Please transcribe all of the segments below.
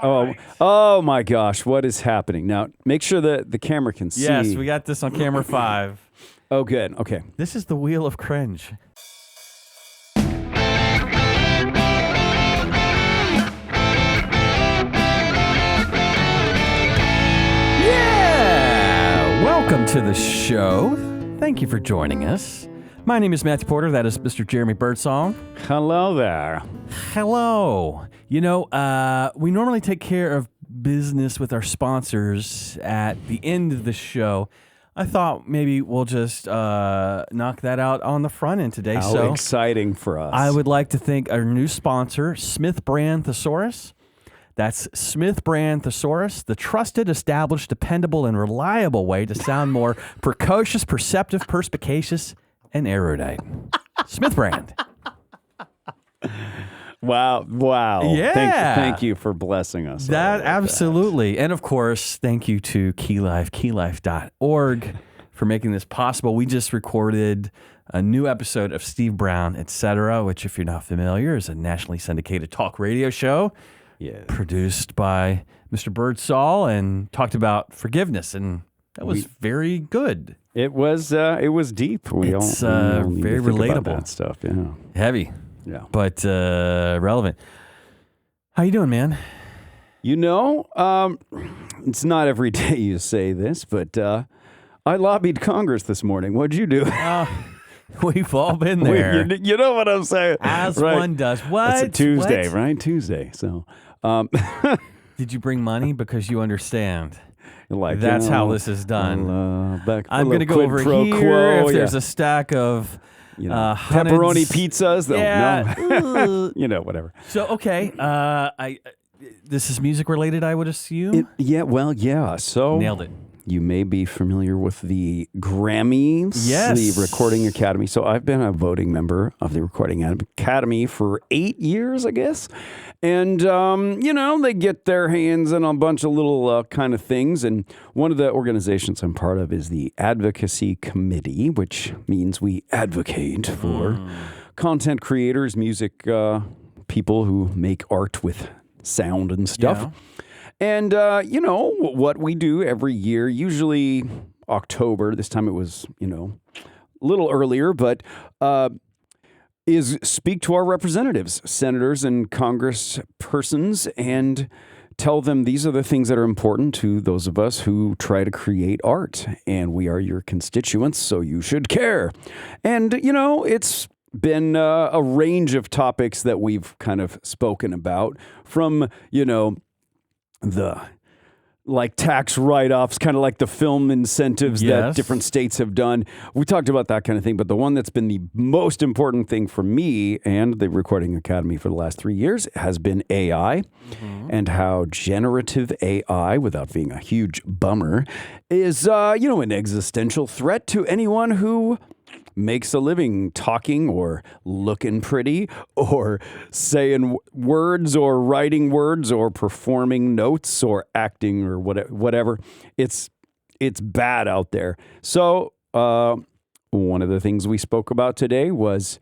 Oh my gosh, what is happening? Now, make sure that the camera can see. Yes, we got this on camera 5. Oh, good. Okay. This is the Wheel of Cringe. Yeah! Welcome to the show. Thank you for joining us. My name is Matthew Porter. That is Mr. Jeremy Birdsall. Hello there. Hello. You know, we normally take care of business with our sponsors at the end of the show. I thought maybe we'll just knock that out on the front end today. How exciting for us. I would like to thank our new sponsor, Smith Brand Thesaurus. That's Smith Brand Thesaurus, the trusted, established, dependable, and reliable way to sound more precocious, perceptive, perspicacious, and erudite. Smith Brand. Wow. Yeah. Thank you for blessing us. That absolutely. That. And of course, thank you to KeyLife, 𝗦𝗵𝘃𝐿ife.org for making this possible. We just recorded a new episode of Steve Brown, etc., which, if you're not familiar, is a nationally syndicated talk radio show produced by Mr. Birdsall and talked about forgiveness. And that was very good. It was deep. We all need very to think relatable. about that stuff. Yeah. Heavy. Yeah. But relevant. How you doing, man? You know, it's not every day you say this, but I lobbied Congress this morning. What'd you do? We've all been there. You know what I'm saying? As right. one does. What? It's a Tuesday, what? right? Tuesday. So, did you bring money because you understand? Like, that's how this is done. I'm going to go over here if there's a stack of pepperoni pizzas. Yeah. No. Whatever. So, okay. This is music related, I would assume? So nailed it. You may be familiar with the Grammys, the Recording Academy. So I've been a voting member of the Recording Academy for 8 years, I guess. And, they get their hands on a bunch of little kind of things. And one of the organizations I'm part of is the 𝗦𝗵𝘆 Committee, which means we advocate for content creators, music people who make art with sound and stuff. Yeah. And, what we do every year, usually October, this time it was, a little earlier, but is speak to our representatives, senators and congresspersons, and tell them these are the things that are important to those of us who try to create art. And we are your constituents, so you should care. And, it's been a range of topics that we've kind of spoken about from, the tax write-offs, kind of like the film incentives that different states have done. We talked about that kind of thing, but the one that's been the most important thing for me and the Recording Academy for the last 3 years has been AI and how generative AI, without being a huge bummer, is, an existential threat to anyone who makes a living talking or looking pretty or saying words or writing words or performing notes or acting or whatever. It's bad out there. So one of the things we spoke about today was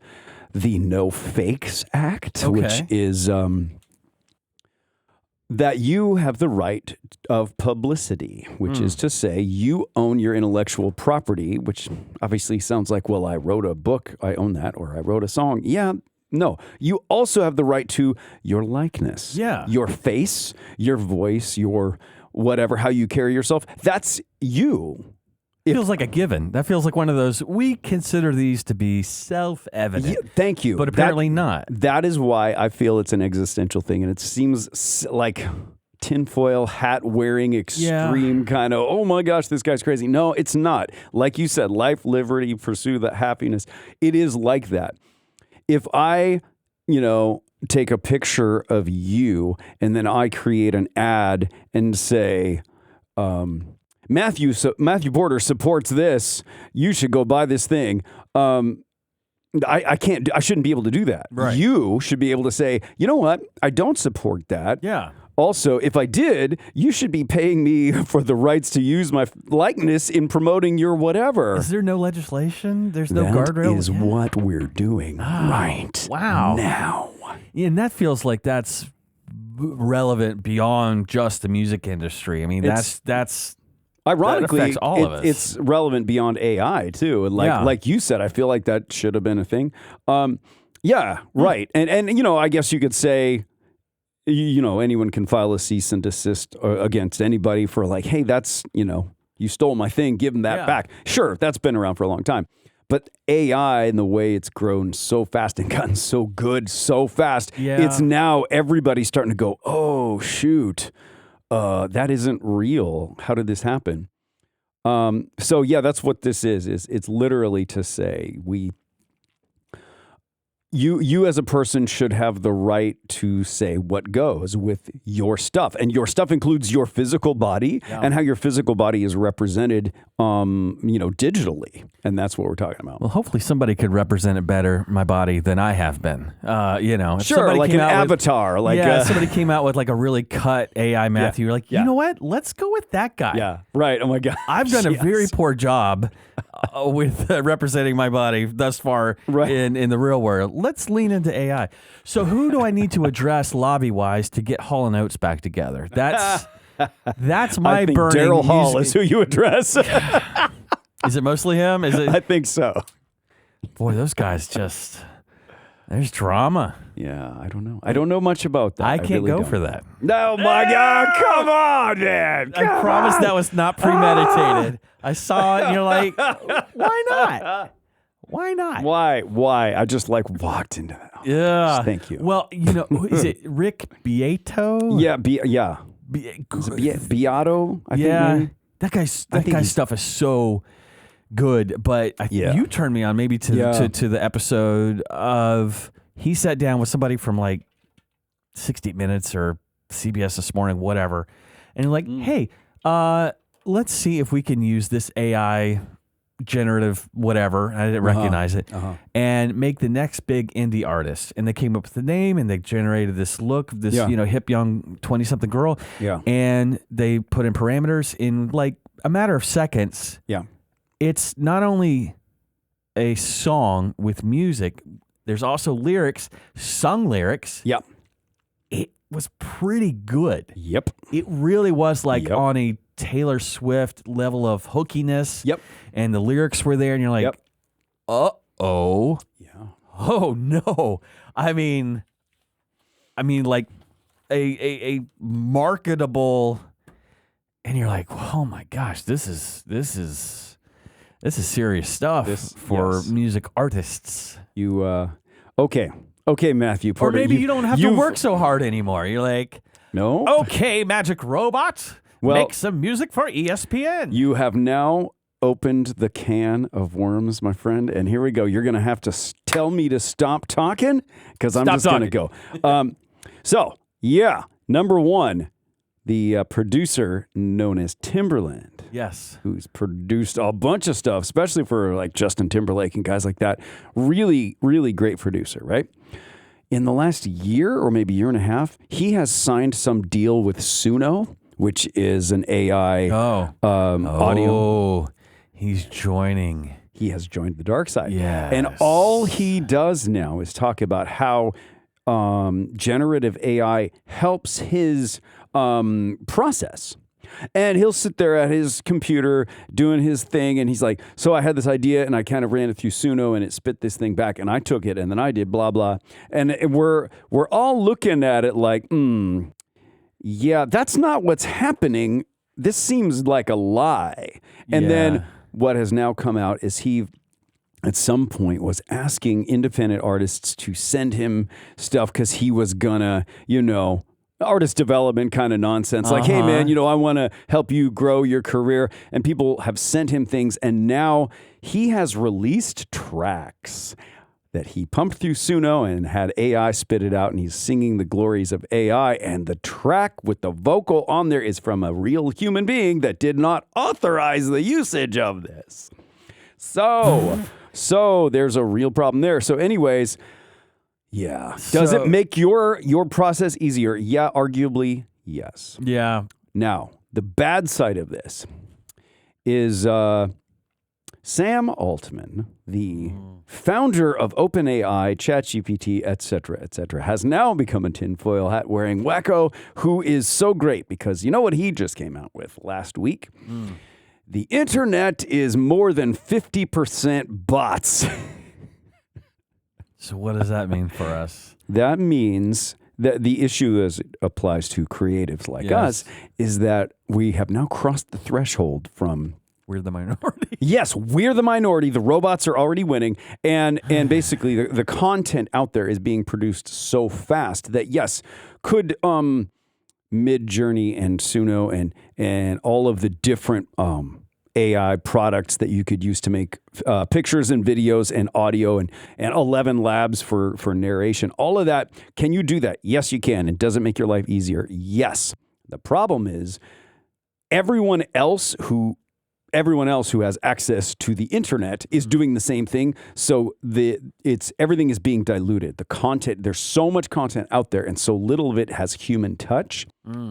the No Fakes Act, which is that you have the right of publicity, which is to say you own your intellectual property, which obviously sounds like, well, I wrote a book, I own that, or I wrote a song. Yeah, no. You also have the right to your likeness, your face, your voice, your whatever, how you carry yourself. That's you. Feels like a given. That feels like one of those, we consider these to be self-evident. Yeah, thank you. But apparently not. That is why I feel it's an existential thing. And it seems like tinfoil hat wearing extreme kind of, oh my gosh, this guy's crazy. No, it's not. Like you said, life, liberty, pursue the happiness. It is like that. If I, take a picture of you and then I create an ad and say, Matthew Porter supports this. You should go buy this thing. I shouldn't be able to do that. Right. You should be able to say, you know what? I don't support that. Yeah. Also, if I did, you should be paying me for the rights to use my likeness in promoting your whatever. Is there no legislation? There's no guardrail? That is what we're doing right now. Yeah, and that feels like that's relevant beyond just the music industry. I mean, that's ironically, that affects all of us. It's relevant beyond AI too. And like you said, I feel like that should have been a thing. Yeah, right. And you know, I guess you could say, you know, anyone can file a cease and desist against anybody for like, hey, that's, you know, you stole my thing, give them that back. Sure, that's been around for a long time. But AI and the way it's grown so fast and gotten so good so fast, it's now everybody's starting to go, oh, shoot, that isn't real. How did this happen? So, yeah, that's what this is it's literally to say you as a person should have the right to say what goes with your stuff. And your stuff includes your physical body and how your physical body is represented, you know, digitally. And that's what we're talking about. Well, hopefully somebody could represent it better, my body, than I have been. You know, sure, like an avatar. Somebody came out with like a really cut AI Matthew. You're like, you know what? Let's go with that guy. Yeah, right. Oh my God. I've done a very poor job with representing my body thus far in the real world. Let's lean into AI. So who do I need to address lobby-wise to get Hall & Oates back together? That's my burning. Daryl Hall is who you address. Is it mostly him? Is it? I think so. Boy, those guys there's drama. Yeah, I don't know. I don't know much about that. I can't really go for that. No, my God. Come on, man. I promise that was not premeditated. I saw it and you're like, why not? Why not? Why? I just like walked into that. Yeah. Thank you. Well, you know, is it Rick Beato? Yeah, Is it Beato? I think maybe? That guy's stuff is so good. But you turned me on maybe to the episode of he sat down with somebody from like 60 Minutes or CBS This Morning, whatever, and you're like, hey, let's see if we can use this AI generative whatever, I didn't recognize it, and make the next big indie artist. And they came up with the name and they generated this look, this you know, hip young 20-something girl. Yeah. And they put in parameters in like a matter of seconds. Yeah. It's not only a song with music, there's also lyrics, sung lyrics. Yep. It was pretty good. Yep. It really was like on a Taylor Swift level of hookiness. Yep. And the lyrics were there and you're like, uh-oh. Yeah. Oh no. I mean like a marketable, and you're like, oh my gosh, this is serious stuff for music artists. You okay, Matthew Porter. Or maybe you don't have to work so hard anymore. You're like, no. Okay, magic robot. Make some music for ESPN. You have now opened the can of worms, my friend, and here we go. You're going to have to tell me to stop talking because I'm just going to go. So, number one, the producer known as Timbaland. Yes. Who's produced a bunch of stuff, especially for like Justin Timberlake and guys like that. Really, really great producer, right? In the last year or maybe year and a half, he has signed some deal with Suno, which is an AI audio. Oh, he's joining. He has joined the dark side. Yes. And all he does now is talk about how generative AI helps his process. And he'll sit there at his computer doing his thing, and he's like, so I had this idea, and I kind of ran it through Suno, and it spit this thing back, and I took it, and then I did blah, blah. And we're all looking at it like, yeah, that's not what's happening. This seems like a lie. And then what has now come out is he, at some point, was asking independent artists to send him stuff because he was gonna, artist development kind of nonsense. Like, hey, man, I want to help you grow your career. And people have sent him things. And now he has released tracks that he pumped through Suno and had AI spit it out. And he's singing the glories of AI. And the track with the vocal on there is from a real human being that did not authorize the usage of this. So there's a real problem there. So anyways, yeah. Does it make your process easier? Yeah, arguably, yes. Yeah. Now, the bad side of this is Sam Altman, the founder of OpenAI, ChatGPT, etc., has now become a tinfoil hat wearing wacko who is so great because you know what he just came out with last week? The internet is more than 50% bots. So what does that mean for us? That means that the issue as it applies to creatives like us is that we have now crossed the threshold from... We're the minority. Yes, we're the minority. The robots are already winning. And basically the content out there is being produced so fast that, yes, could Midjourney and Suno and all of the different AI products that you could use to make pictures and videos and audio and 11 labs for narration, all of that, can you do that? Yes, you can. And does it make your life easier? Yes. The problem is everyone else who has access to the internet is doing the same thing. So everything is being diluted. The content, there's so much content out there and so little of it has human touch.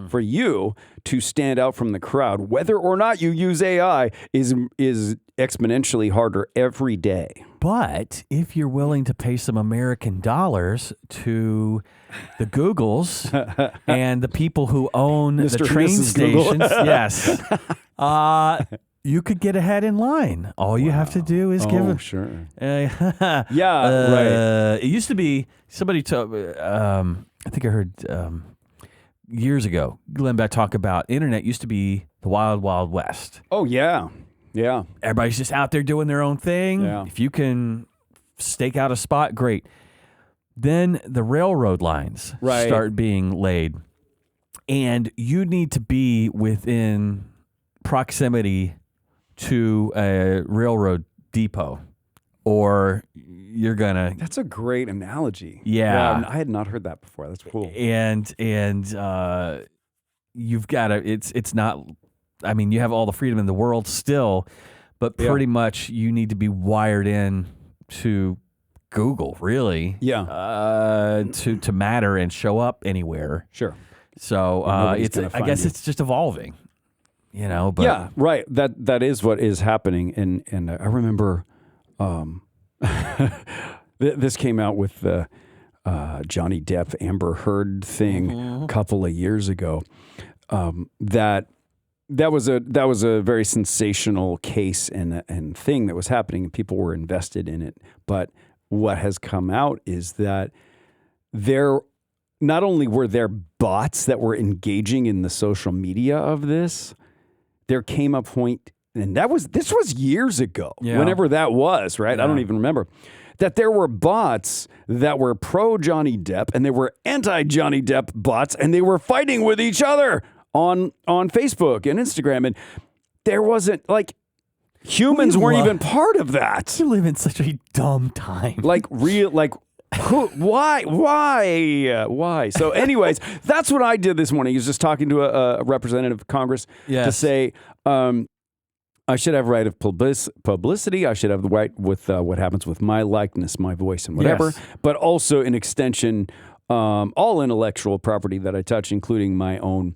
For you to stand out from the crowd, whether or not you use AI, is exponentially harder every day. But if you're willing to pay some American dollars to the Googles and the people who own the train stations, yes, you could get ahead in line. All you have to do is give it. Sure. Yeah, right. It used to be somebody told. I think I heard years ago Glenn Beck talk about internet used to be the wild, wild west. Oh yeah, yeah. Everybody's just out there doing their own thing. Yeah. If you can stake out a spot, great. Then the railroad lines start being laid, and you need to be within proximity to a railroad depot, or you're gonna... That's a great analogy. Yeah. I had not heard that before. That's cool. And you've got to... It's not... I mean, you have all the freedom in the world still, but pretty much you need to be wired in to Google, really. Yeah. To matter and show up anywhere. Sure. So I guess it's just evolving. You know, but yeah, right. That is what is happening, and I remember, this came out with the Johnny Depp Amber Heard thing a couple of years ago. That was a very sensational case and thing that was happening, and people were invested in it. But what has come out is that not only were there bots that were engaging in the social media of this. There came a point, and this was years ago, whenever that was, right? Yeah. I don't even remember, that there were bots that were pro Johnny Depp and there were anti Johnny Depp bots, and they were fighting with each other on Facebook and Instagram, and there wasn't humans weren't even part of that. You live in such a dumb time. Why? So anyways, that's what I did this morning. He was just talking to a representative of Congress to say, I should have right of publicity. I should have the right with what happens with my likeness, my voice, and whatever. Yes. But also an extension, all intellectual property that I touch, including my own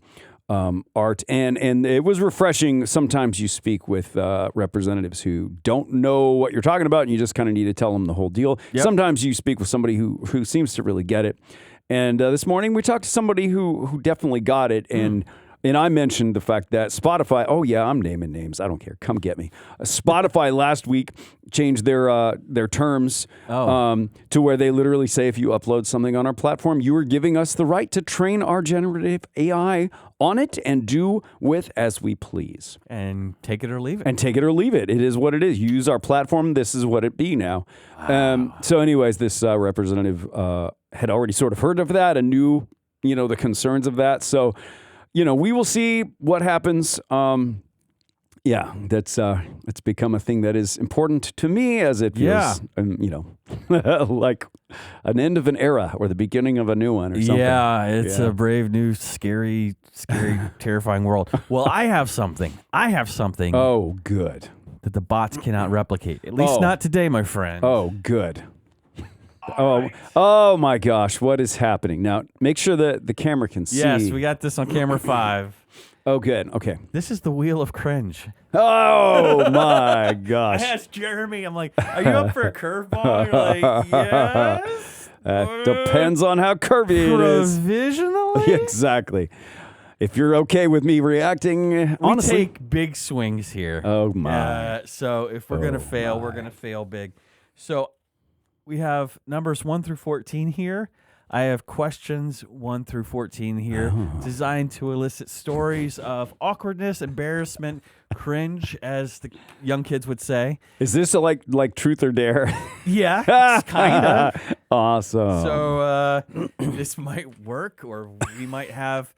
art. And it was refreshing. Sometimes you speak with representatives who don't know what you're talking about, and you just kind of need to tell them the whole deal. Yep. Sometimes you speak with somebody who seems to really get it. And this morning we talked to somebody who definitely got it. And I mentioned the fact that Spotify, oh yeah, I'm naming names. I don't care. Come get me. Spotify last week changed their terms to where they literally say if you upload something on our platform, you are giving us the right to train our generative AI on it and do with as we please. And take it or leave it. It is what it is. You use our platform. This is what it be now. Wow. So anyways, this representative had already sort of heard of that and knew, the concerns of that. So, we will see what happens. That's it's become a thing that is important to me as it feels, like an end of an era or the beginning of a new one or something. Yeah, it's a brave new, scary, terrifying world. Well, I have something. Oh, good. That the bots cannot replicate. At least not today, my friend. Oh, good. Oh my gosh, what is happening? Now, make sure that the camera can see. Yes, we got this on camera 5. Oh, good. Okay. This is the Wheel of Cringe. Oh my I gosh. asked Jeremy, I'm like, are you up for a curveball? You're like, yes. That depends on how curvy it is. Provisionally? Exactly. If you're okay with me reacting, honestly. We take big swings here. Oh my. So if we're going to fail, we're going to fail big. So we have numbers 1 through 14 here. I have questions 1 through 14 here, designed to elicit stories of awkwardness, embarrassment, cringe, as the young kids would say. Is this like truth or dare? Yeah, kind of. Awesome. So this might work, or we might have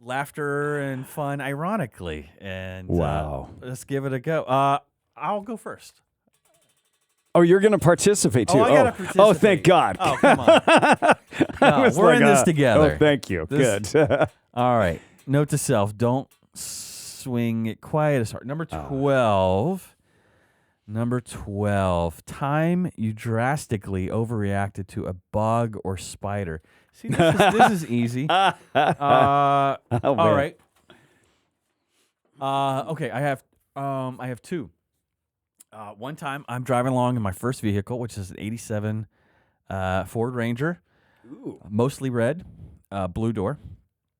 laughter and fun, ironically. And wow. Let's give it a go. I'll go first. Oh, you're going to participate too. I gotta participate. Oh, thank God. Oh, come on. No, we're in this together. Oh, thank you. Good. All right. Note to self: don't swing it quite as hard. Number 12. Number 12. Time you drastically overreacted to a bug or spider. See, this is easy. All right. Okay, I have two. One time I'm driving along in my first vehicle, which is an 87 Ford Ranger. Ooh. Mostly red, blue door.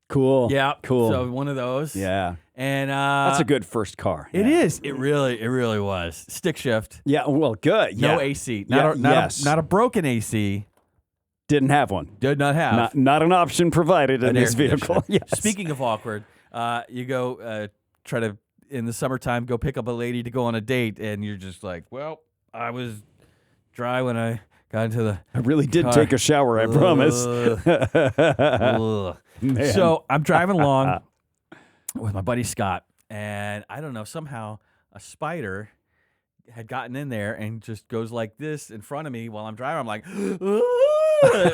Cool. Yeah. Cool. So one of those. Yeah. And that's a good first car. It is. It really was. Stick shift. Yeah. Well, good. No Yeah. AC. Not a broken AC. Didn't have one. Did not have. Not an option provided in this vehicle. Yes. Speaking of awkward, you go try to, in the summertime, go pick up a lady to go on a date, and you're just like, well, I was dry when I got into the I really did car. take a shower, I promise. Man. So I'm driving along with my buddy Scott, and I don't know, somehow a spider had gotten in there and just goes like this in front of me while I'm driving. I'm like,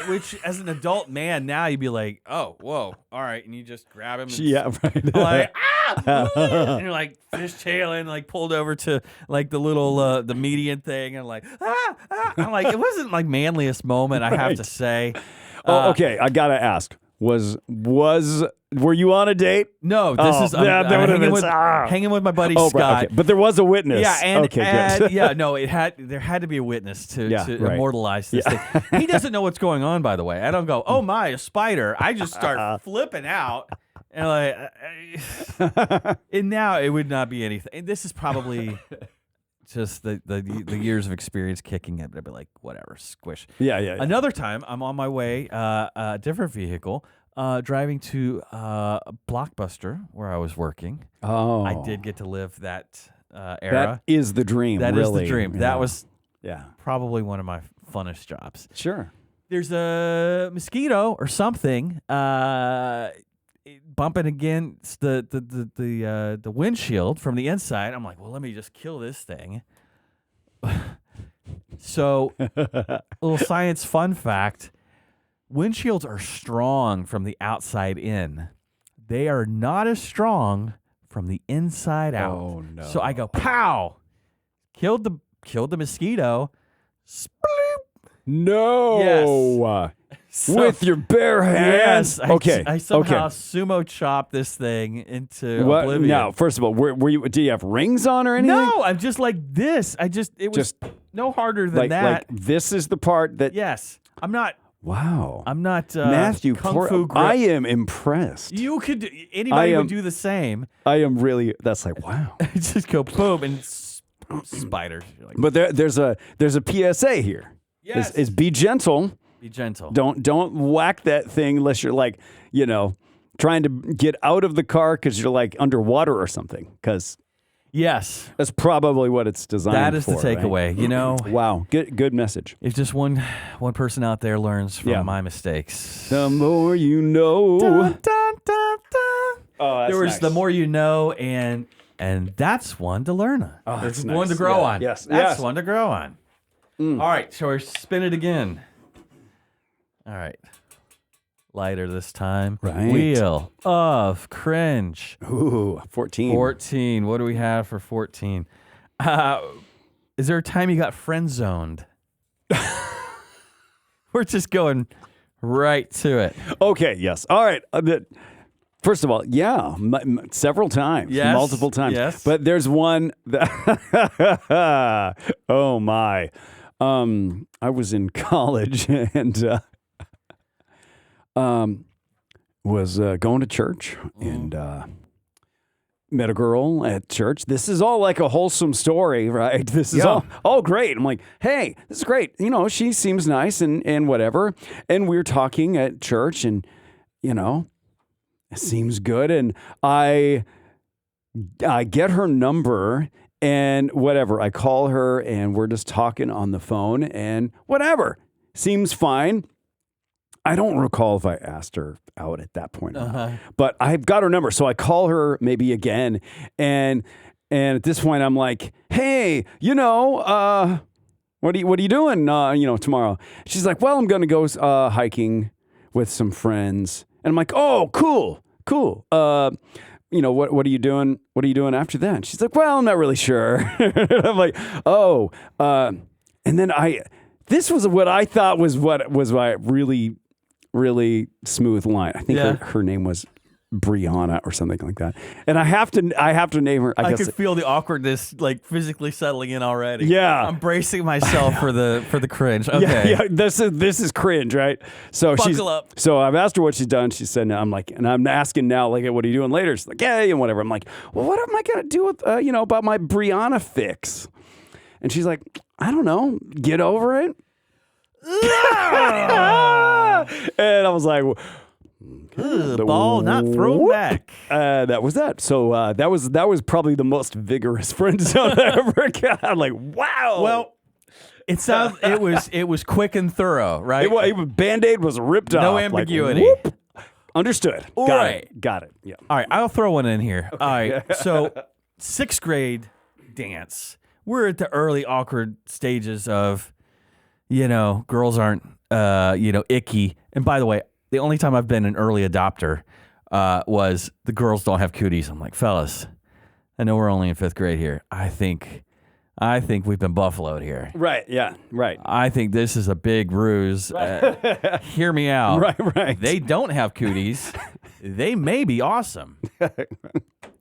which as an adult man now you'd be like, oh, whoa, all right, and you just grab him. And yeah, right. like, and you're like fishtailing, like pulled over to like the little the median thing, and like, I'm like, it wasn't like manliest moment, I have to say. Okay, I gotta ask. Were you on a date? No, this is I'm hanging with my buddy Scott. Right, okay. But there was a witness. Yeah, and good. yeah, no, there had to be a witness to right. immortalize this thing. He doesn't know what's going on, by the way. I don't go, oh my, a spider. I just start flipping out, and like, and now it would not be anything. And this is probably just the years of experience kicking it. But I'd be like, whatever, squish. Yeah. Another time, I'm on my way, a different vehicle. Driving to Blockbuster, where I was working. Oh. I did get to live that era. That is the dream, That really. is the dream. Yeah. That was yeah, probably one of my funnest jobs. Sure. There's a mosquito or something bumping against the windshield from the inside. I'm like, well, let me just kill this thing. So, little science fun fact. Windshields are strong from the outside in. They are not as strong from the inside out. Oh no! So I go, pow! Killed the mosquito. Sploop. No. Yes. With your bare hands. Yes. Okay. I somehow sumo chopped this thing into oblivion. Now, first of all, were you? Do you have rings on or anything? No, I'm just like this. It was no harder than that. Like this is the part that. Yes, I'm not. Wow. I'm not Matthew. Kung Fu grip. I am impressed. You could. Anybody would do the same. I am really. That's like wow. Just go boom and spiders. Like, but there's a PSA here. Yes. Is be gentle. Be gentle. Don't whack that thing unless you're like trying to get out of the car because you're like underwater or something. Because yes, that's probably what it's designed for. That is the takeaway. Right? Wow. Good message. If just one person out there learns from my mistakes, the more you know. Dun, dun, dun, dun. Oh, that's there was nice. the more you know, and that's one to learn on. Oh, that's nice. one to grow on. Yes, that's one to grow on. All right, so we spin it again. All right. Lighter this time. Right. Wheel of Cringe. Ooh, 14. 14. What do we have for 14? Is there a time you got friend zoned? We're just going right to it. Okay, yes. All right. First of all, yeah, several times, Yes, multiple times. yes. But there's one that, oh my, I was in college and was going to church and met a girl at church. This is all like a wholesome story, right? This is all great. I'm like, hey, this is great. You know, she seems nice and whatever. And we were talking at church and, you know, it seems good. And I get her number and whatever. I call her and we're just talking on the phone and whatever. Seems fine. I don't recall if I asked her out at that point, but I've got her number. So I call her maybe again. And at this point I'm like, hey, you know, what are you doing, you know, tomorrow? She's like, well, I'm going to go hiking with some friends. And I'm like, oh, cool. You know, what are you doing? What are you doing after that? And she's like, well, I'm not really sure. I'm like, oh, and then this was what I thought was my really, really smooth line. I think her name was Brianna or something like that. And I have to name her. I guess could feel the awkwardness like physically settling in already. Yeah. I'm bracing myself for the cringe. Okay. Yeah, this is cringe, right? So Buckle up. So I've asked her what she's done. She said, no. I'm like, and I'm asking now, like, what are you doing later? She's like, yeah, and whatever. I'm like, well, what am I gonna do with you know, about my Brianna fix? And she's like, I don't know, get over it. And I was like, ball not thrown back. That was that. So that was probably the most vigorous friend zone I ever got. I'm like, wow. Well, it was quick and thorough, right? Band-Aid was ripped off. No ambiguity. Like, whoop. Understood. Got it. Yeah. All right, I'll throw one in here. Okay. All right, so 6th grade dance. We're at the early awkward stages of, you know, girls aren't, you know, icky. And by the way, the only time I've been an early adopter was the girls don't have cooties. I'm like, fellas, I know we're only in 5th grade here. I think we've been buffaloed here. Right. Yeah. Right. I think this is a big ruse. Hear me out. Right. They don't have cooties. They may be awesome.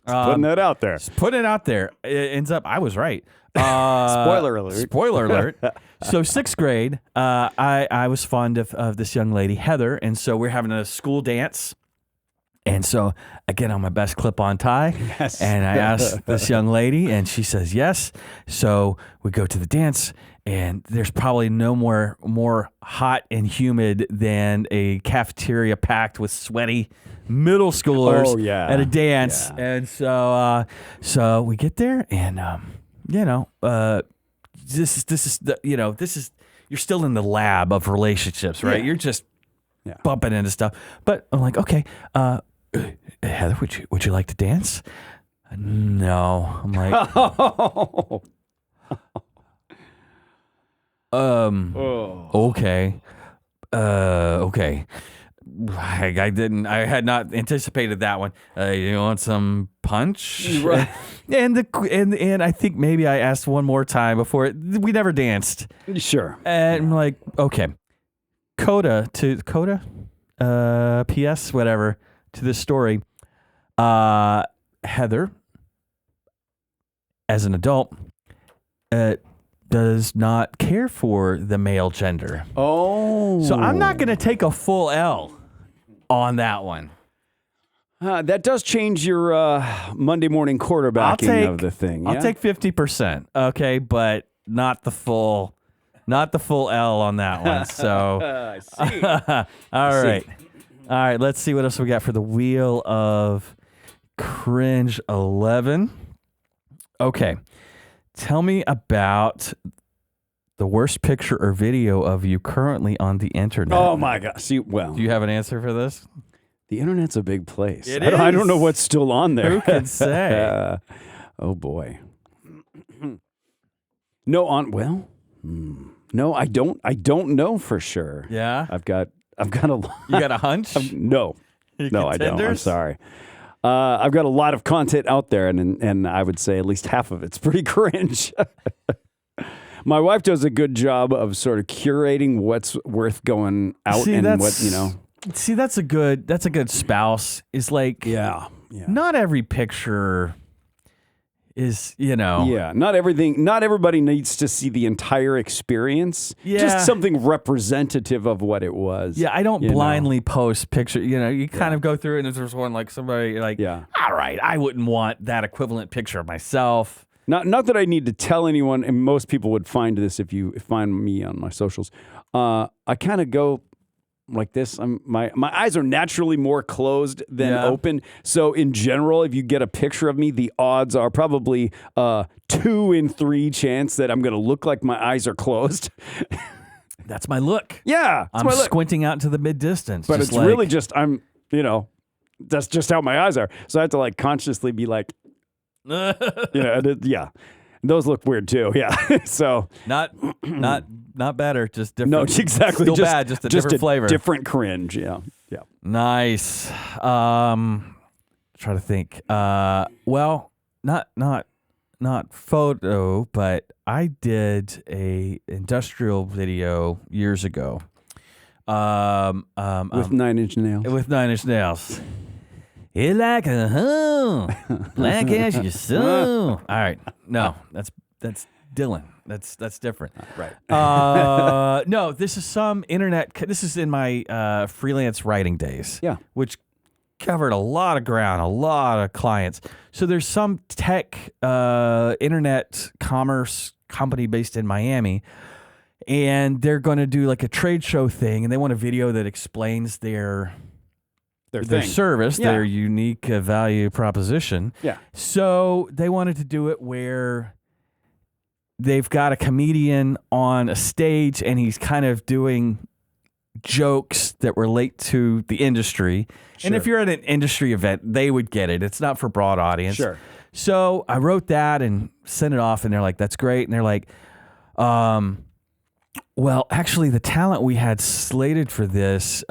Putting that out there. Just putting it out there. It ends up I was right. Spoiler alert. Spoiler alert. So 6th grade, I was fond of this young lady, Heather, and so we're having a school dance. And so I get on my best clip-on tie, and I ask this young lady, and she says yes. So we go to the dance, and there's probably no more hot and humid than a cafeteria packed with sweaty middle schoolers at a dance. Yeah. And so we get there, and you know, this is you're still in the lab of relationships, right? Yeah. You're just bumping into stuff. But I'm like, okay, Heather, would you like to dance? No. I'm like, okay. Okay. I had not anticipated that one. You want some punch? Right. And I think maybe I asked one more time before we never danced. Sure. And I'm like, okay. Coda, PS, whatever, to this story. Heather, as an adult, does not care for the male gender. Oh. So I'm not going to take a full L on that one. That does change your Monday morning quarterbacking of the thing. I'll take 50%, okay, but not the full L on that one. So, I see. All right. Let's see what else we got for the Wheel of Cringe 11. Okay, tell me about the worst picture or video of you currently on the internet. Oh my gosh! Do you have an answer for this? The internet's a big place. I don't know what's still on there. Who can say? Oh boy. No, I don't know for sure. Yeah, I've got a lot. You got a hunch? No, I don't. I'm sorry. I've got a lot of content out there, and I would say at least half of it's pretty cringe. My wife does a good job of sort of curating what's worth going out. See, and what, you know. See, that's a good spouse. Is like, Yeah. not every picture is, Yeah, not everybody needs to see the entire experience. Yeah. Just something representative of what it was. Yeah, I don't blindly post pictures. You kind of go through it and there's one like somebody like, all right, I wouldn't want that equivalent picture of myself. Not that I need to tell anyone, and most people would find this if you find me on my socials. I kind of go like this. My eyes are naturally more closed than open. So in general, if you get a picture of me, the odds are probably 2 in 3 chance that I'm going to look like my eyes are closed. That's my look. Yeah, I'm squinting out to the mid distance. But it's really just that's just how my eyes are. So I have to like consciously be like, yeah. Those look weird too. Yeah. So not better, just different. No, exactly. Still bad, just a different flavor. Different cringe. Yeah. Yeah. Nice. Try to think. Well, not photo, but I did a industrial video years ago. With 9 Inch Nails. With 9 Inch Nails. It's like a hoe, black as your soul. All right, no, that's Dylan. That's different. Right. No, this is some internet. This is in my freelance writing days. Yeah. Which covered a lot of ground, a lot of clients. So there's some tech internet commerce company based in Miami, and they're going to do like a trade show thing, and they want a video that explains their service, their unique value proposition. Yeah. So they wanted to do it where they've got a comedian on a stage and he's kind of doing jokes that relate to the industry. Sure. And if you're at an industry event, they would get it. It's not for broad audience. Sure. So I wrote that and sent it off, and they're like, that's great. And they're like, well, actually, the talent we had slated for this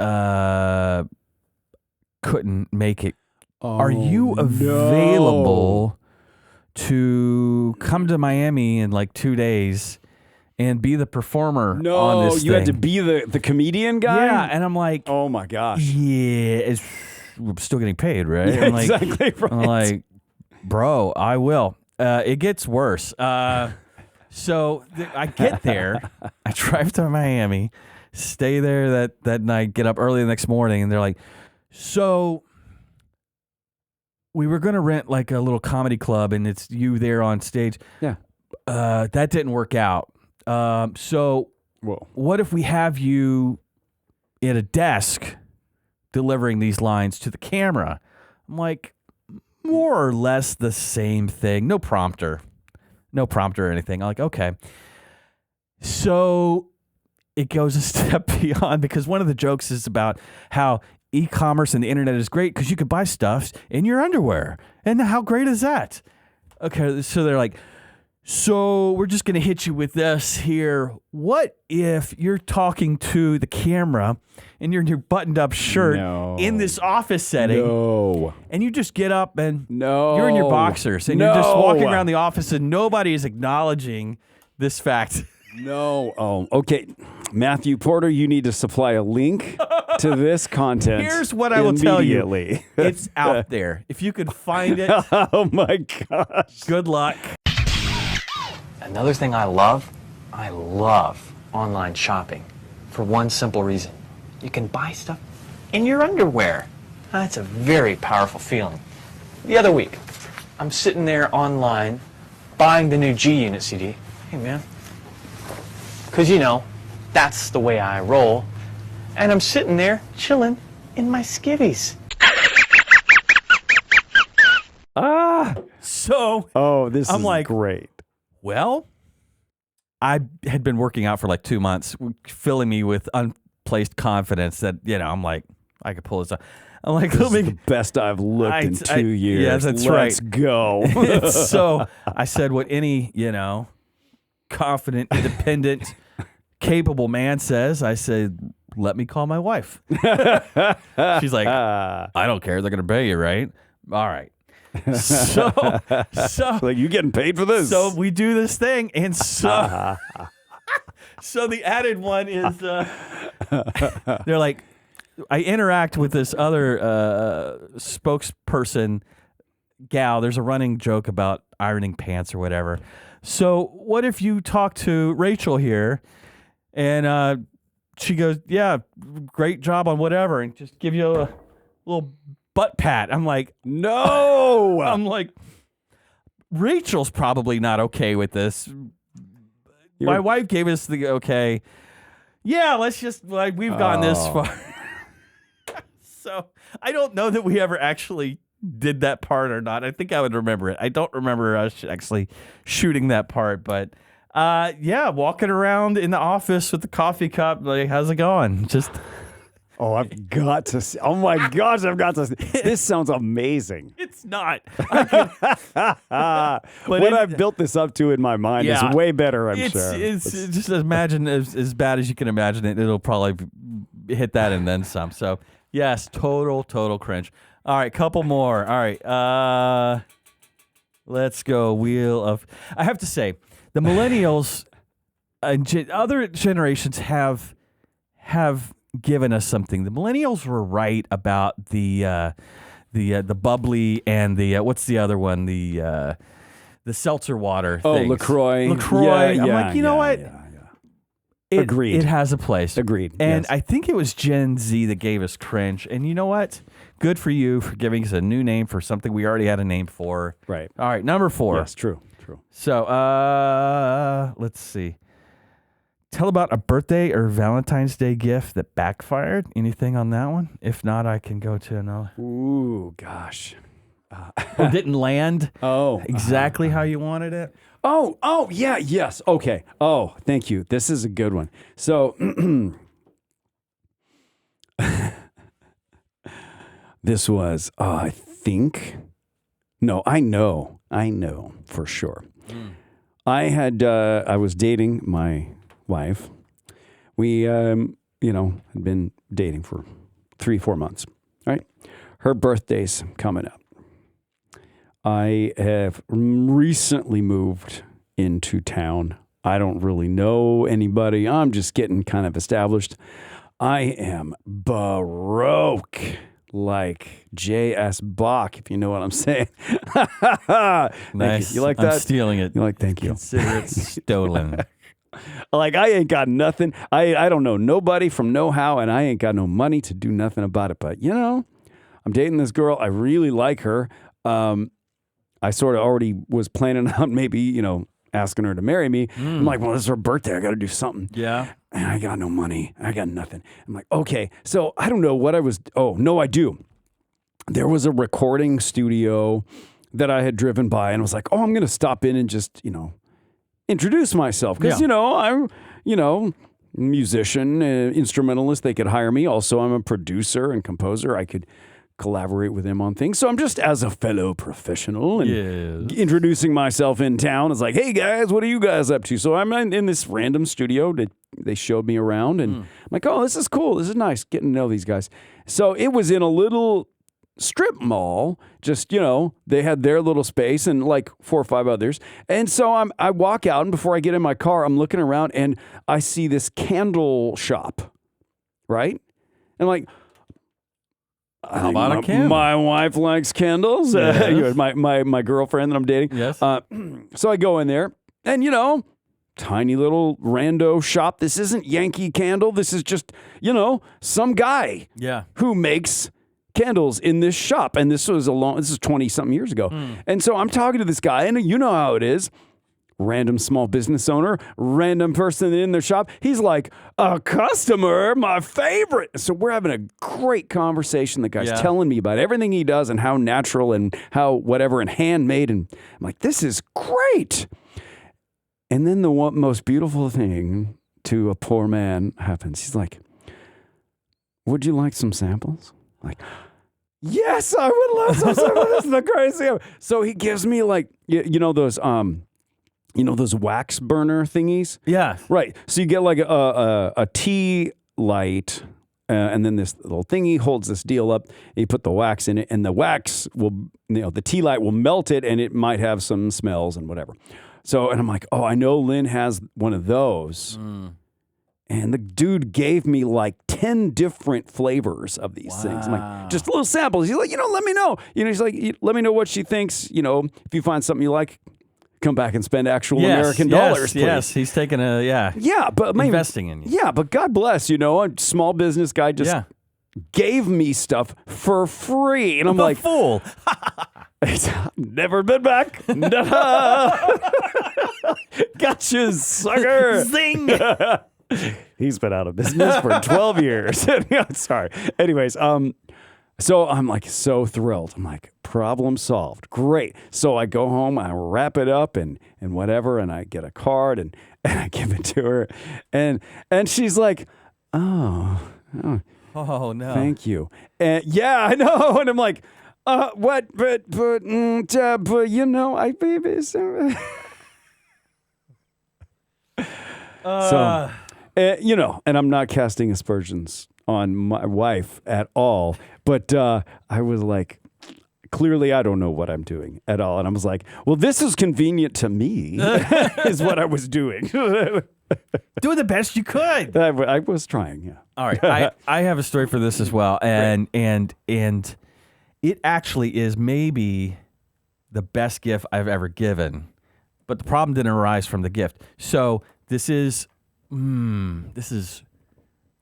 couldn't make it. Are you available to come to Miami in like 2 days and be the performer on this you thing? had to be the comedian guy? Yeah, and I'm like, oh my gosh. Yeah, we're still getting paid, right? Yeah, I'm like, exactly right. I'm like, bro, I will. It gets worse. So I get there, I drive to Miami, stay there that night, get up early the next morning, and they're like, so we were going to rent like a little comedy club, and it's you there on stage. Yeah. That didn't work out. So what if we have you at a desk delivering these lines to the camera? I'm like, more or less the same thing. No prompter or anything. I'm like, okay. So it goes a step beyond, because one of the jokes is about how e-commerce and the internet is great because you could buy stuff in your underwear. And how great is that? Okay, so they're like, so we're just going to hit you with this here. What if you're talking to the camera and you're in your buttoned up shirt in this office setting? No. And you just get up and you're in your boxers and you're just walking around the office and nobody is acknowledging this fact. No. Oh, okay. Matthew Porter, you need to supply a link to this content. Here's what I will tell you. It's out there. If you could find it. Oh my gosh. Good luck. Another thing I love online shopping for one simple reason. You can buy stuff in your underwear. That's a very powerful feeling. The other week, I'm sitting there online buying the new G-Unit CD. Hey man, because that's the way I roll. And I'm sitting there chilling in my skivvies. This is like great. Well, I had been working out for like 2 months, filling me with unplaced confidence that, I'm like, I could pull this off. I'm like, this is the best I've looked in 2 years. Yeah, that's right. Let's go. So I said what any, confident, independent, capable man says. I said, let me call my wife. She's like, I don't care. They're going to pay you, right? All right. So like, you getting paid for this? So we do this thing, and so the added one is they're like, I interact with this other spokesperson gal. There's a running joke about ironing pants or whatever. So what if you talk to Rachel here and she goes, yeah, great job on whatever, and just give you a little butt pat. I'm like, no. I'm like, Rachel's probably not okay with this. My wife gave us the okay. Yeah, let's just, like, we've gone this far. So I don't know that we ever actually did that part or not. I think I would remember it. I don't remember us actually shooting that part, but yeah, walking around in the office with the coffee cup, like, how's it going? Just Oh, I've got to see. Oh my gosh, I've got to see. This sounds amazing. it's not. What I've built this up to in my mind is way better, I'm sure. It's just imagine as bad as you can imagine it. It'll probably hit that and then some. So yes, total cringe. All right, couple more. All right, let's go. Wheel of. I have to say, the millennials and other generations have given us something. The millennials were right about the bubbly and the what's the other one? The seltzer water. Oh, things. LaCroix. LaCroix. I'm like, you know what? Yeah. Agreed. It has a place. Agreed. And yes. I think it was Gen Z that gave us cringe. And you know what? Good for you for giving us a new name for something we already had a name for. Right. All right, number 4. Yes, true. So, let's see. Tell about a birthday or Valentine's Day gift that backfired. Anything on that one? If not, I can go to another. Ooh, gosh. Or didn't land Oh. exactly how you wanted it. Oh, yeah, yes. Okay. Oh, thank you. This is a good one. So, this was, I think, no, I know for sure. I was dating my wife. We, had been dating for 3-4 months, right? Her birthday's coming up. I have recently moved into town. I don't really know anybody. I'm just getting kind of established. I am broke, like J.S. Bach, if you know what I'm saying. Nice. You like that? I'm stealing it. You like? Thank you. Consider it stolen. Like, I ain't got nothing. I don't know nobody from know how, and I ain't got no money to do nothing about it. But, I'm dating this girl. I really like her. I sort of already was planning on maybe, asking her to marry me. I'm like, well, it's her birthday. I got to do something. Yeah. And I got no money. I got nothing. I'm like, okay. So I don't know what I was. Oh, no, I do. There was a recording studio that I had driven by, and I was like, oh, I'm going to stop in and just, introduce myself. Because, I'm, musician, instrumentalist. They could hire me. Also, I'm a producer and composer. I could collaborate with him on things. So I'm just as a fellow professional and introducing myself in town. It's like, hey guys, what are you guys up to? So I'm in this random studio that they showed me around, and I'm like, oh, this is cool. This is nice getting to know these guys. So it was in a little strip mall, just, they had their little space and like 4 or 5 others. And so I walk out, and before I get in my car, I'm looking around and I see this candle shop, right? And I'm like, how about a candle? My wife likes candles. Yes. My girlfriend that I'm dating. Yes. So I go in there, and tiny little rando shop. This isn't Yankee Candle. This is just some guy. Yeah. Who makes candles in this shop. And this is 20-something years ago. And so I'm talking to this guy, and you know how it is. Random small business owner, random person in their shop. He's like, a customer, my favorite. So we're having a great conversation. The guy's telling me about everything he does and how natural and how whatever and handmade. And I'm like, this is great. And then the most beautiful thing to a poor man happens. He's like, would you like some samples? I'm like, yes, I would love some samples. This is the crazy. So he gives me like, those wax burner thingies? Yeah. Right. So you get like a tea light, and then this little thingy holds this deal up. You put the wax in it, and the wax will, the tea light will melt it, and it might have some smells and whatever. So, and I'm like, oh, I know Lynn has one of those. And the dude gave me like 10 different flavors of these things. I'm like, just little samples. He's like, let me know. He's like, let me know what she thinks. If you find something you like, come back and spend actual American dollars, please. Yes, he's taking investing in you. Yeah, but God bless, a small business guy just gave me stuff for free. And I'm like, fool. Never been back. Gotcha, sucker. Zing. He's been out of business for 12 years. Sorry. Anyways, so I'm like so thrilled. I'm like, problem solved. Great. So I go home, I wrap it up and whatever, and I get a card and I give it to her. And she's like, oh no. Thank you. And yeah, I know. And I'm like, what? But I baby. So, and I'm not casting aspersions on my wife at all, but I was like, clearly I don't know what I'm doing at all. And I was like, well, this is convenient to me, is what I was doing. Doing the best you could. I was trying, yeah. All right. I have a story for this as well. And it actually is maybe the best gift I've ever given. But the problem didn't arise from the gift. So this is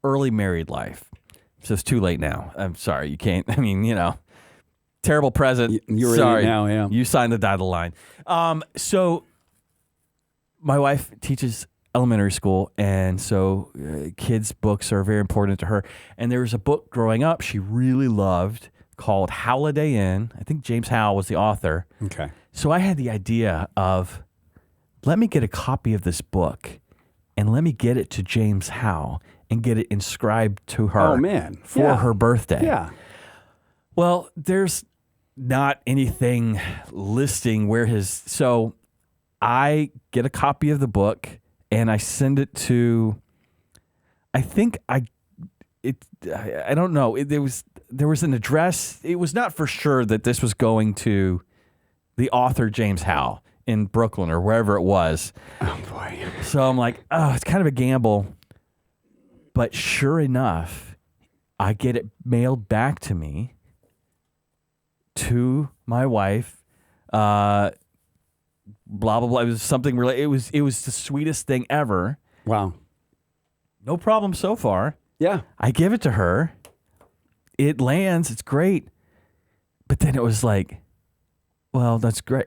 early married life. So it's too late now. I'm sorry. You can't. I mean, terrible present. You're sorry. in it now, yeah. You signed the dotted line. So my wife teaches elementary school, and so kids' books are very important to her. And there was a book growing up she really loved called Holiday Inn. I think James Howell was the author. Okay. So I had the idea of, let me get a copy of this book and let me get it to James Howell and get it inscribed to her for her birthday. Yeah. Well, there's not anything listing where so I get a copy of the book and I send it to, I don't know. There was an address. It was not for sure that this was going to the author James Howell in Brooklyn or wherever it was. Oh boy. So I'm like, it's kind of a gamble. But sure enough, I get it mailed back to me, to my wife. Blah blah blah. It was something really. It was the sweetest thing ever. Wow. No problem so far. Yeah. I give it to her. It lands. It's great. But then it was like, well, that's great.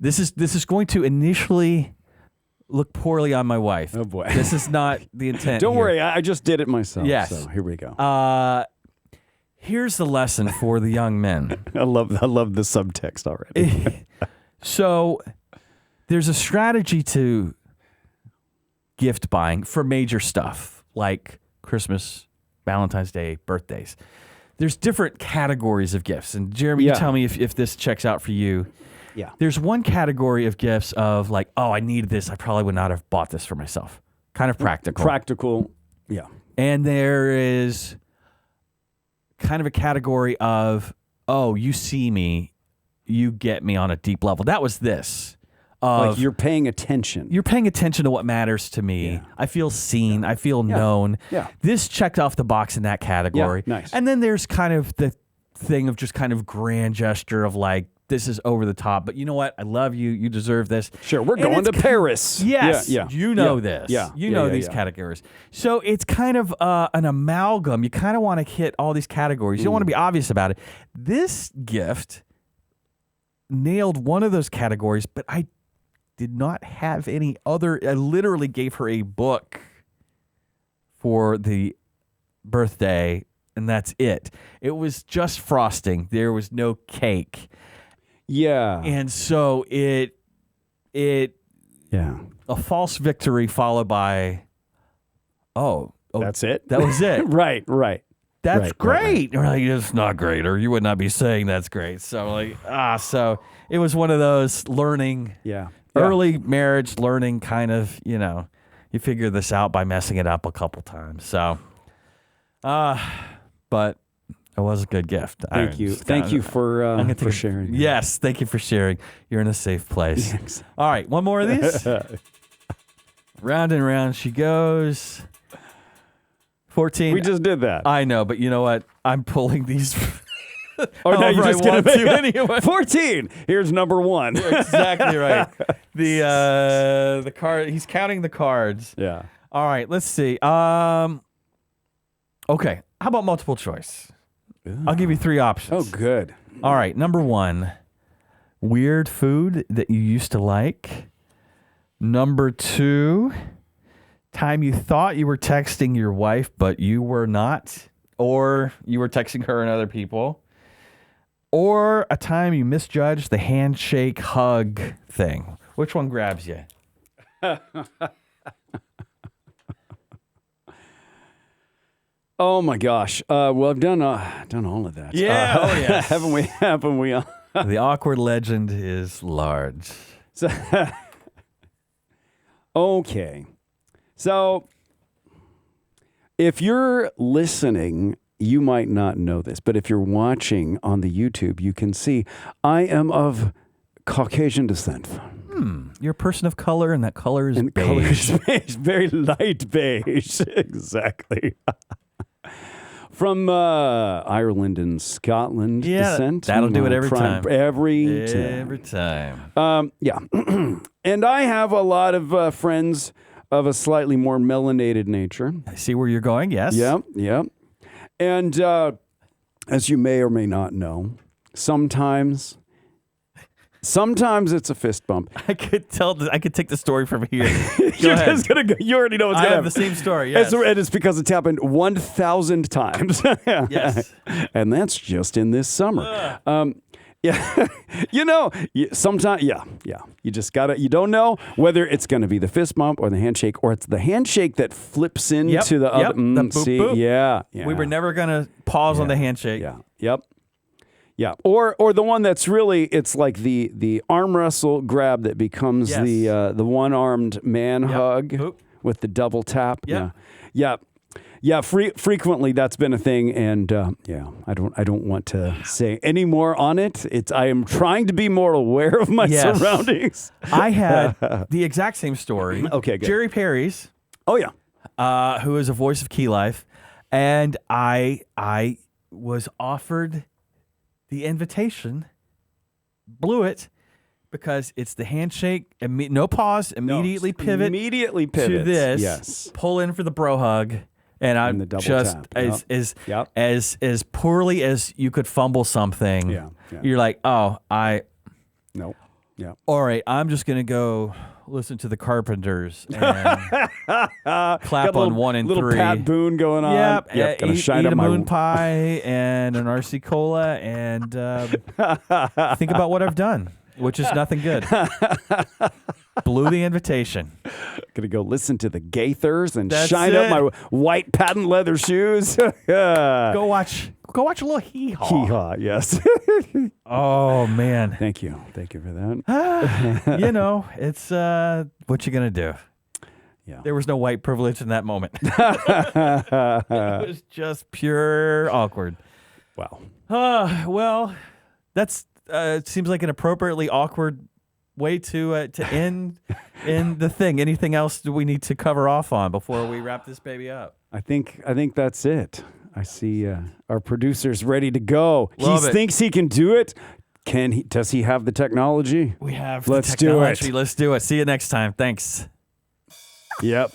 This is going to initially look poorly on my wife. Oh boy. This is not the intent. Don't here. worry. I just did it myself. Yes. So here we go. Here's the lesson for the young men. I love the subtext already. So there's a strategy to gift buying for major stuff like Christmas, Valentine's Day, birthdays. There's different categories of gifts. And Jeremy, you tell me if this checks out for you. Yeah. There's one category of gifts of like, oh, I needed this. I probably would not have bought this for myself. Kind of practical. Practical. Yeah. And there is kind of a category of, oh, you see me, you get me on a deep level. That was this. Like you're paying attention. You're paying attention to what matters to me. Yeah. I feel seen. I feel known. Yeah. This checked off the box in that category. Yeah, nice. And then there's kind of the thing of just kind of grand gesture of like, this is over the top, but you know what? I love you. You deserve this. Sure, we're going to Paris. Yes, Yeah. You know this. Yeah. You know these categories. So it's kind of an amalgam. You kind of want to hit all these categories. You don't want to be obvious about it. This gift nailed one of those categories, but I did not have any other. I literally gave her a book for the birthday, and that's it. It was just frosting. There was no cake. Yeah. And so it a false victory followed by that's it. That was it. Right. That's great. Or like, it's not great, or you would not be saying that's great. So like so it was one of those learning early marriage learning kind of, you figure this out by messing it up a couple times. So but it was a good gift. Thank you for sharing. Yes, thank you for sharing. You're in a safe place. All right, one more of these. Round and round she goes. 14. We just did that. I know, but you know what? I'm pulling these. Or no, you're just going to anyway. 14. Here's number 1. Exactly right. The card. He's counting the cards. Yeah. All right. Let's see. Okay. How about multiple choice? I'll give you 3 options. Oh, good. All right. Number 1, weird food that you used to like. Number 2, time you thought you were texting your wife, but you were not, or you were texting her and other people. Or a time you misjudged the handshake hug thing. Which one grabs you? Oh my gosh. Well, I've done all of that. Yeah. Oh yes. Haven't we? The awkward legend is large. So, okay. So, if you're listening, you might not know this, but if you're watching on the YouTube, you can see I am of Caucasian descent. You're a person of color, and that color is And beige. color is beige, very light beige. Exactly. From Ireland and Scotland descent. That'll do it every time. Every time. Yeah. And I have a lot of friends of a slightly more melanated nature. I see where you're going, yes. Yep. And as you may or may not know, sometimes it's a fist bump. I could take the story from here. You're just gonna go. You already know what's I gonna have happen. the same story, yes. And it's because it's happened 1,000 times. Yes. And that's just in this summer. Yeah. Sometimes, yeah. You just you don't know whether it's going to be the fist bump or the handshake, or it's the handshake that flips into the other. The boop, boop. Yeah. We were never going to pause on the handshake. Yeah. Yep. Yeah. Or the one that's really, it's like the arm wrestle grab that becomes the one-armed man hug Boop. with the double tap. Yep. Yeah. Frequently that's been a thing, and I don't want to say any more on it. I am trying to be more aware of my surroundings. I had the exact same story. Okay, good. Jerry Perry's. Oh yeah. Who is a voice of Key Life, and I was offered the invitation, blew it, because it's the handshake, no pause, immediately pivot to this, yes. Pull in for the bro hug. And I'm the double just tap. as poorly as you could fumble something. Yeah. You're like, No. Yeah. All right, I'm just gonna go listen to the Carpenters and clap on 1 and 3. Little Pat Boone going on. Yep. Gonna shine eat up a my moon pie and an 𝗦𝗔ci 𝗂𝘁 and think about what I've done, which is nothing good. Blew the invitation. Gonna go listen to the Gaithers and That's shine it. up my white patent leather shoes. Go watch a little hee-haw. Hee-haw, yes. Oh man. Thank you for that. It's what you gonna do. Yeah. There was no white privilege in that moment. It was just pure awkward. Wow. Well, that's seems like an appropriately awkward way to end in the thing. Anything else do we need to cover off on before we wrap this baby up? I think that's it. I see our producer's ready to go. Love He it. thinks he can do it. Does he have the technology? We have Let's the do technology. it. Let's do it. See you next time. Thanks. Yep.